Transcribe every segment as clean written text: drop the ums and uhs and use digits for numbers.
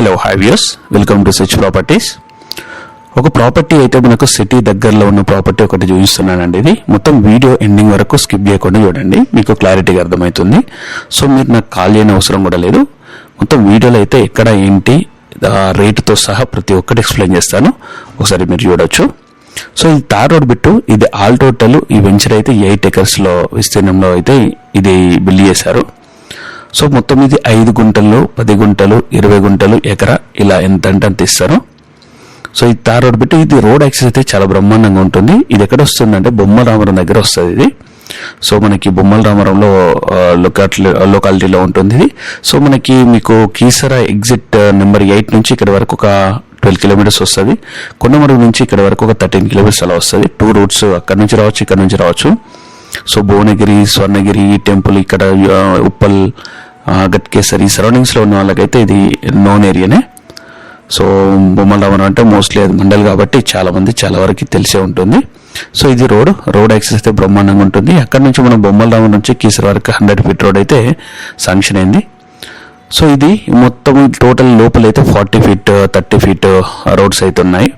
Hello hi viewers, welcome to search properties. ఒక property అయితే మనకు సిటీ దగ్గరలో ఉన్న ప్రాపర్టీ ఒకటి చూపిస్తున్నానండి. ఇది మొత్తం వీడియో ఎండింగ్ వరకు స్కిప్ చేయకుండా చూడండి, మీకు క్లారిటీగా అర్థమవుతుంది. సో మీరు నాకు కాల్ చేయని అవసరం కూడా లేదు. మొత్తం వీడియోలో అయితే ఎక్కడ ఏంటి రేటుతో సహా ప్రతి ఒక్కటి ఎక్స్ప్లెయిన్ చేస్తాను, ఒకసారి మీరు చూడొచ్చు. సో ఇది తార్ రోడ్ బిట్టు, ఇది ఆల్ టోటల్ ఈ వెంచర్ అయితే 8 acres విస్తీర్ణంలో అయితే ఇది బిల్డ్ చేశారు. సో మొత్తం ఇది 5 గుంటలు, 10 గుంటలు, 20 గుంటలు, ఎకరా ఇలా ఎంత అంటే అంత ఇస్తారు. సో ఈ తార్ రోడ్ బిట్టు, ఇది రోడ్ యాక్సెస్ అయితే చాలా బ్రహ్మాండంగా ఉంటుంది. ఇది ఎక్కడ వస్తుందంటే బొమ్మల రామవరం దగ్గర వస్తుంది ఇది. సో మనకి బొమ్మల రామవరంలో లొకాలిటీలో ఉంటుంది ఇది. సో మీకు కీసరా ఎగ్జిట్ నెంబర్ 8 నుంచి ఇక్కడ వరకు ఒక 12 kilometers వస్తుంది. కొండమరుగు నుంచి ఇక్కడ వరకు ఒక 13 kilometers అలా వస్తుంది. 2 routes అక్కడ నుంచి రావచ్చు, ఇక్కడ నుంచి రావచ్చు. సో భువనగిరి, స్వర్ణగిరి టెంపుల్, ఇక్కడ ఉప్పల్, గట్కేసరి సరౌండింగ్స్ లో ఉన్న వాళ్ళకైతే ఇది నోన్ ఏరియానే. సో బొమ్మల రామవరం అంటే మోస్ట్లీ అది మండల్ కాబట్టి చాలా మంది చాలా వరకు తెలిసే ఉంటుంది. సో ఇది రోడ్ యాక్సెస్ అయితే బ్రహ్మాండంగా ఉంటుంది. అక్కడ నుంచి మనం బొమ్మల రామవరం నుంచి కీసర వరకు 100 feet రోడ్ అయితే శాంక్షన్ అయింది. సో ఇది మొత్తం టోటల్ లోపల అయితే 40 feet 30 feet రోడ్స్ అయితే ఉన్నాయి.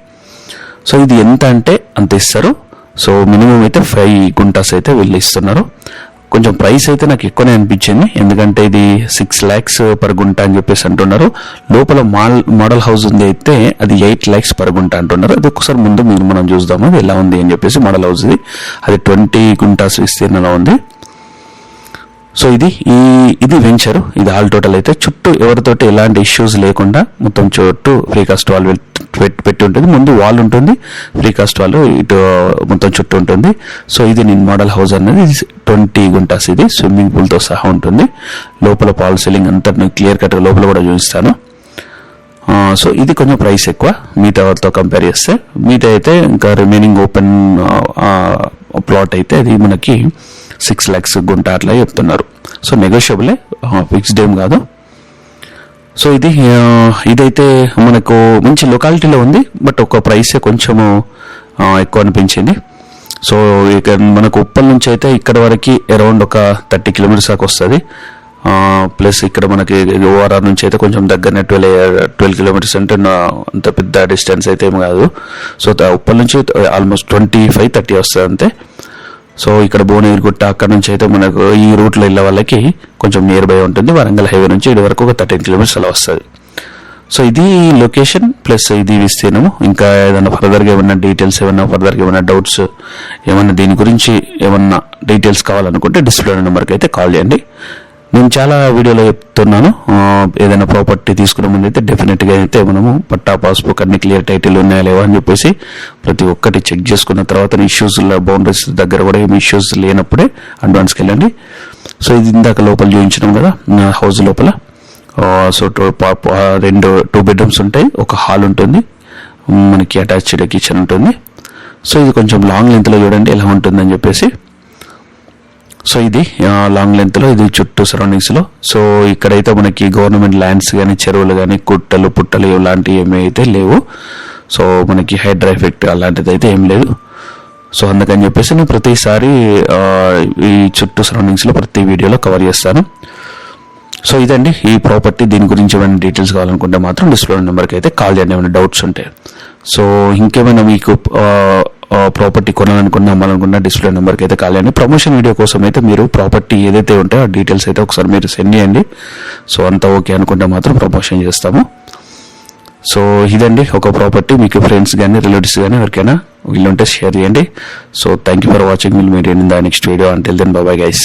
సో ఇది ఎంత అంటే అంత ఇస్తారు. సో మినిమం అయితే 5 గుంటాస్ అయితే వీళ్ళు ఇస్తున్నారు. కొంచెం ప్రైస్ అయితే నాకు ఎక్కువనే అనిపించింది, ఎందుకంటే ఇది 6 lakhs per గుంట అని చెప్పేసి అంటున్నారు. లోపల మోడల్ హౌస్ ఉంది అయితే అది 8 lakhs per గుంట అంటున్నారు. అది ఒకసారి ముందు మనం చూద్దాము అది ఎలా ఉంది అని చెప్పేసి. మోడల్ హౌస్ అది 20 గుంటాస్ విస్తీర్ణంలో ఉంది. సో ఇది వెంచర్, ఇది ఆల్ టోటల్ అయితే చుట్టూ ఎవరితోటి ఎలాంటి ఇష్యూస్ లేకుండా మొత్తం చుట్టూ ఫ్రీ కాస్ట్ వాల్ పెట్టి ఉంటుంది. ముందు వాల్ ఉంటుంది, ఫ్రీ కాస్ట్ వాల్ ఇటు మొత్తం చుట్టూ ఉంటుంది. సో ఇది నేను మోడల్ హౌస్ అనేది 20 గుంటాస్, ఇది స్విమ్మింగ్ పూల్ తో సహా ఉంటుంది. లోపల పాల్ సీలింగ్ అంతా క్లియర్ కట్ లోపల కూడా చూపిస్తాను. సో ఇది కొంచెం ప్రైస్ ఎక్కువ మిగతా వాటితో కంపేర్ చేస్తే. మిగతా అయితే ఇంకా రిమైనింగ్ ఓపెన్ ప్లాట్ అయితే అది మనకి 6 lakhs గుంట అట్లా చెప్తున్నారు. సో నెగోషియబులే, ఫిక్స్డ్ ఏం కాదు. సో ఇదైతే మనకు మంచి లొకాలిటీలో ఉంది, బట్ ఒక ప్రైసే కొంచెము ఎక్కువ అనిపించింది. సో ఇక మనకు ఉప్పల్ నుంచి అయితే ఇక్కడ వరకు అరౌండ్ ఒక 30 kilometers దాకా వస్తుంది. ప్లస్ ఇక్కడ మనకి ఓఆర్ఆర్ నుంచి అయితే కొంచెం దగ్గరనే 12 kilometers అంటే అంత పెద్ద డిస్టెన్స్ అయితే ఏం కాదు. సో ఉప్పల్ నుంచి ఆల్మోస్ట్ 25-30 వస్తుంది అంతే. సో ఇక్కడ భువనగిరి గుట్ట అక్కడ నుంచి అయితే మనకు ఈ రూట్లో వెళ్ళే వాళ్ళకి కొంచెం నియర్ బై ఉంటుంది. వరంగల్ హైవే నుంచి ఇటు వరకు ఒక 13 kilometers అలా వస్తుంది. సో ఇది లొకేషన్ ప్లస్ ఇది విస్తీర్ణము. ఇంకా ఏదైనా ఫర్దర్గా ఏమన్నా డీటెయిల్స్, ఏమన్నా డౌట్స్, ఏమన్నా దీని గురించి ఏమన్నా డీటెయిల్స్ కావాలనుకుంటే డిస్ప్లే నెంబర్కి అయితే కాల్ చేయండి. నేను చాలా వీడియోలో చెప్తున్నాను, ఏదైనా ప్రాపర్టీ తీసుకునే ముందు అయితే డెఫినెట్గా అయితే మనము పట్టా, పాస్బుక్ అన్ని క్లియర్ టైటిల్ ఉన్నాయా లేవా అని చెప్పేసి ప్రతి ఒక్కటి చెక్ చేసుకున్న తర్వాత ఇష్యూస్ బౌండరీస్ దగ్గర కూడా ఏమి ఇష్యూస్ లేనప్పుడే అడ్వాన్స్కి వెళ్ళండి. సో ఇది ఇందాక లోపల చూపించడం కదా హౌస్ లోపల. సో 2 bedrooms ఉంటాయి, ఒక హాల్ ఉంటుంది, మనకి అటాచ్డ్ కిచెన్ ఉంటుంది. సో ఇది కొంచెం లాంగ్ లెంత్లో చూడండి ఎలా ఉంటుందని చెప్పేసి. సో ఇది లాంగ్ లెంత్ లో, ఇది చుట్టూ సరౌండింగ్స్ లో. సో ఇక్కడైతే మనకి గవర్నమెంట్ ల్యాండ్స్ కానీ, చెరువులు కానీ, కుట్టలు పుట్టలు ఇలాంటివి ఏమీ అయితే లేవు. సో మనకి హైడ్రా ఎఫెక్ట్ అలాంటిది అయితే ఏం లేదు. సో అందుకని చెప్పేసి నేను ప్రతిసారి ఈ చుట్టూ సరౌండింగ్స్ లో ప్రతి వీడియోలో కవర్ చేస్తాను. సో ఇదండి ఈ ప్రాపర్టీ. దీని గురించి ఏమైనా డీటెయిల్స్ కావాలనుకుంటే మాత్రం డిస్ప్లే నెంబర్కి అయితే కాల్ చేయండి ఏమైనా డౌట్స్ ఉంటే. సో ఇంకేమైనా మీకు ప్రాపర్టీ కొనాలనుకున్నా, అమ్మాలనుకున్నా డిస్ప్లే నెంబర్కి అయితే కాల్ చేయండి. ప్రమోషన్ వీడియో కోసం అయితే మీరు ప్రాపర్టీ ఏదైతే ఉంటే ఆ డీటెయిల్స్ అయితే ఒకసారి మీరు సెండ్ చేయండి. సో అంతా ఓకే అనుకుంటే మాత్రం ప్రమోషన్ చేస్తాము. సో ఇదండి ఒక ప్రాపర్టీ. మీకు ఫ్రెండ్స్ కానీ, రిలేటివ్స్ కానీ ఎవరికైనా వీళ్ళుంటే షేర్ చేయండి. So thank you for watching. Will meet in the next video. Until then bye bye guys.